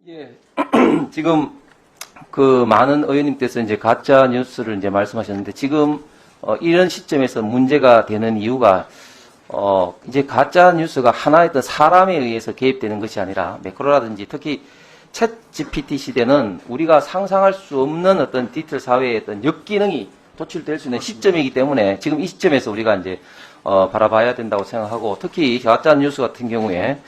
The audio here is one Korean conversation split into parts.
예, 지금 그 많은 의원님께서 이제 가짜 뉴스를 이제 말씀하셨는데 지금 이런 시점에서 문제가 되는 이유가 이제 가짜 뉴스가 하나의 어떤 사람에 의해서 개입되는 것이 아니라 매크로라든지 특히 챗 GPT 시대는 우리가 상상할 수 없는 어떤 디지털 사회의 어떤 역기능이 도출될 수 있는 시점이기 때문에 지금 이 시점에서 우리가 이제 바라봐야 된다고 생각하고 특히 가짜 뉴스 같은 경우에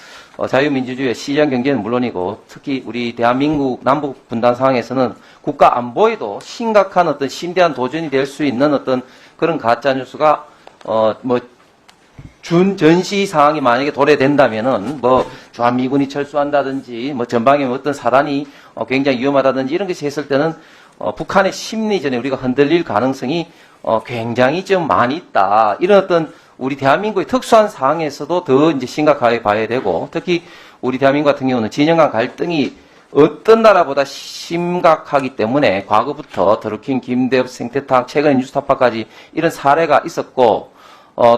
자유민주주의의 시장 경제는 물론이고 특히 우리 대한민국 남북 분단 상황에서는 국가 안보에도 심각한 어떤 심대한 도전이 될 수 있는 어떤 그런 가짜 뉴스가 전시 상황이 만약에 도래된다면은 주한미군이 철수한다든지 전방에 어떤 사단이 굉장히 위험하다든지 이런 것이 했을 때는 북한의 심리전에 우리가 흔들릴 가능성이 굉장히 좀 많이 있다. 이런 어떤 우리 대한민국의 특수한 상황에서도 더 이제 심각하게 봐야 되고 특히 우리 대한민국 같은 경우는 진영 간 갈등이 어떤 나라보다 심각하기 때문에 과거부터 더루킹, 김대엽, 생태탕, 최근에 뉴스타파까지 이런 사례가 있었고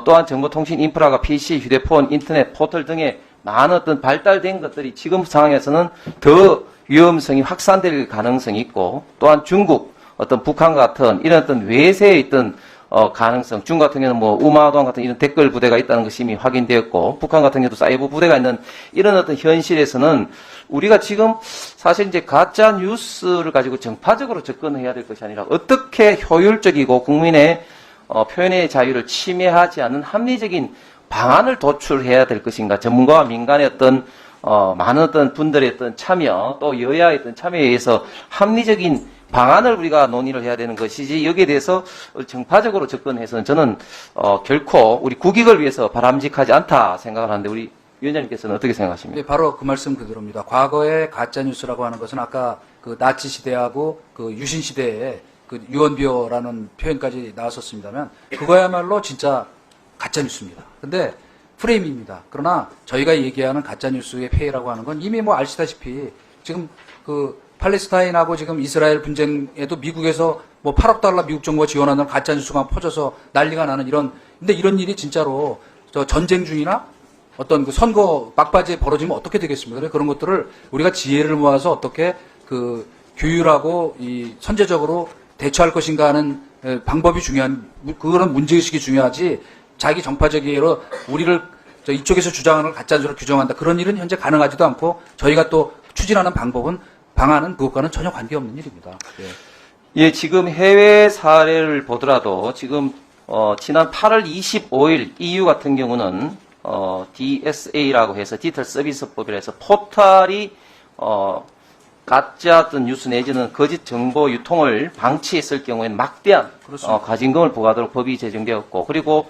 또한 정보통신 인프라가 PC, 휴대폰, 인터넷, 포털 등의 많은 어떤 발달된 것들이 지금 상황에서는 더 위험성이 확산될 가능성이 있고 또한 중국, 어떤 북한 같은 이런 어떤 외세에 있던 가능성, 중국 같은 경우는 우마도안 같은 이런 댓글 부대가 있다는 것이 이미 확인되었고, 북한 같은 경우도 사이버 부대가 있는 이런 어떤 현실에서는 우리가 지금 사실 이제 가짜 뉴스를 가지고 정파적으로 접근해야 될 것이 아니라 어떻게 효율적이고 국민의 표현의 자유를 침해하지 않는 합리적인 방안을 도출해야 될 것인가, 전문가와 민간의 어떤 많은 어떤 분들의 어떤 참여, 또 여야의 어떤 참여에 의해서 합리적인 방안을 우리가 논의를 해야 되는 것이지 여기에 대해서 정파적으로 접근해서는 저는 결코 우리 국익을 위해서 바람직하지 않다 생각을 하는데 우리 위원장님께서는 어떻게 생각하십니까? 네, 바로 그 말씀 그대로입니다. 과거의 가짜 뉴스라고 하는 것은 아까 그 나치 시대하고 그 유신 시대에 그 유언비어라는 표현까지 나왔었습니다만 그거야말로 진짜 가짜 뉴스입니다. 근데 프레임입니다. 그러나 저희가 얘기하는 가짜 뉴스의 폐해라고 하는 건 이미 아시다시피 지금 그 팔레스타인하고 지금 이스라엘 분쟁에도 미국에서 8억 달러 미국 정부가 지원하는 가짜 뉴스가 퍼져서 난리가 나는 근데 이런 일이 진짜로 전쟁 중이나 어떤 그 선거 막바지에 벌어지면 어떻게 되겠습니까? 그래서 그런 것들을 우리가 지혜를 모아서 어떻게 그 규율하고 이 선제적으로 대처할 것인가 하는 방법이 중요한, 그런 문제의식이 중요하지 자기 정파적 이해로 우리를 이쪽에서 주장하는 가짜 뉴스를 규정한다. 그런 일은 현재 가능하지도 않고 저희가 또 추진하는 방안은 그것과는 전혀 관계없는 일입니다. 예. 예, 지금 해외 사례를 보더라도 지금 지난 8월 25일 EU 같은 경우는 DSA라고 해서 디지털 서비스법이라 해서 포털이 가짜 어떤 뉴스 내지는 거짓 정보 유통을 방치했을 경우에는 막대한 과징금을 부과하도록 법이 제정되었고 그리고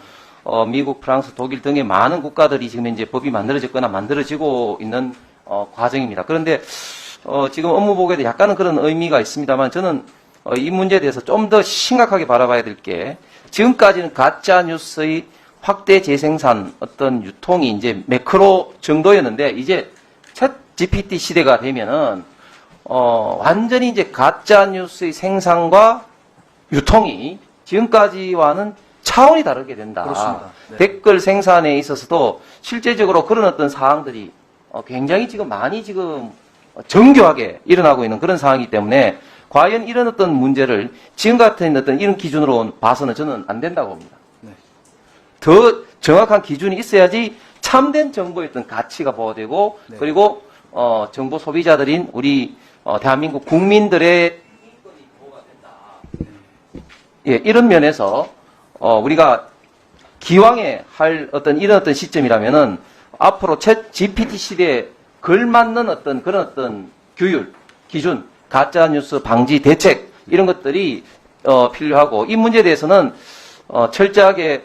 미국, 프랑스, 독일 등의 많은 국가들이 지금 이제 법이 만들어졌거나 만들어지고 있는 과정입니다. 그런데 지금 업무보고에도 약간은 그런 의미가 있습니다만 저는 이 문제에 대해서 좀 더 심각하게 바라봐야 될 게 지금까지는 가짜 뉴스의 확대 재생산 어떤 유통이 이제 매크로 정도였는데 이제 챗 GPT 시대가 되면은 완전히 이제 가짜 뉴스의 생산과 유통이 지금까지와는 차원이 다르게 된다. 그렇습니다. 네. 댓글 생산에 있어서도 실제적으로 그런 어떤 사항들이 굉장히 지금 많이 지금 정교하게 일어나고 있는 그런 상황이기 때문에 과연 이런 어떤 문제를 지금 같은 어떤 이런 기준으로 봐서는 저는 안 된다고 봅니다. 네. 더 정확한 기준이 있어야지 참된 정보의 어떤 가치가 보호되고 네. 그리고 정보 소비자들인 우리 대한민국 국민들의 인권이 보호가 된다. 예, 이런 면에서 우리가 기왕에 할 이런 어떤 시점이라면은 앞으로 챗 GPT 시대에 걸맞는 그런 어떤 규율, 기준, 가짜 뉴스 방지 대책 이런 것들이 필요하고 이 문제에 대해서는 철저하게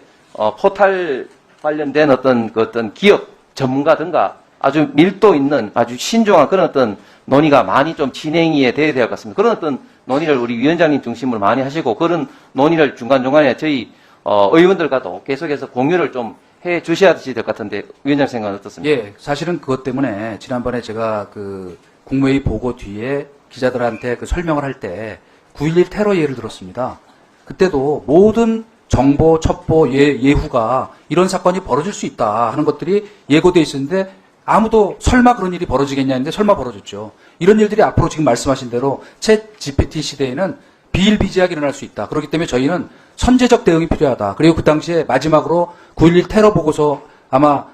포털 관련된 어떤 기업 전문가든가 아주 밀도 있는 아주 신중한 그런 어떤 논의가 많이 좀 진행이 돼야 될 것 같습니다. 그런 어떤 논의를 우리 위원장님 중심으로 많이 하시고 그런 논의를 중간중간에 저희 의원들과도 계속해서 공유를 좀 해 주셔야 될 것 같은데 위원장 생각은 어떻습니까? 예, 사실은 그것 때문에 지난번에 제가 그 국무회의 보고 뒤에 기자들한테 그 설명을 할 때 9.11 테러 예를 들었습니다. 그때도 모든 정보, 첩보, 예후가 이런 사건이 벌어질 수 있다 하는 것들이 예고돼 있었는데 아무도 설마 그런 일이 벌어지겠냐 했는데 설마 벌어졌죠. 이런 일들이 앞으로 지금 말씀하신 대로 챗 GPT 시대에는 비일비재하게 일어날 수 있다. 그렇기 때문에 저희는 선제적 대응이 필요하다. 그리고 그 당시에 마지막으로 9.11 테러 보고서 아마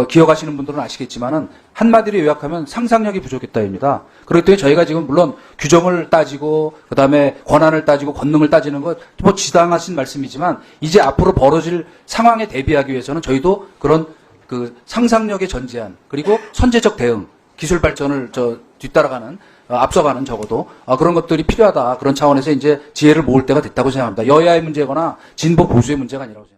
기억하시는 분들은 아시겠지만은 한마디로 요약하면 상상력이 부족했다입니다. 그렇기 때문에 저희가 지금 물론 규정을 따지고 그다음에 권한을 따지고 권능을 따지는 것 뭐 지당하신 말씀이지만 이제 앞으로 벌어질 상황에 대비하기 위해서는 저희도 그런 그 상상력에 전제한 그리고 선제적 대응, 기술 발전을 뒤따라가는 앞서가는 적어도 그런 것들이 필요하다. 그런 차원에서 이제 지혜를 모을 때가 됐다고 생각합니다. 여야의 문제거나 진보 보수의 문제가 아니라고 생각합니다.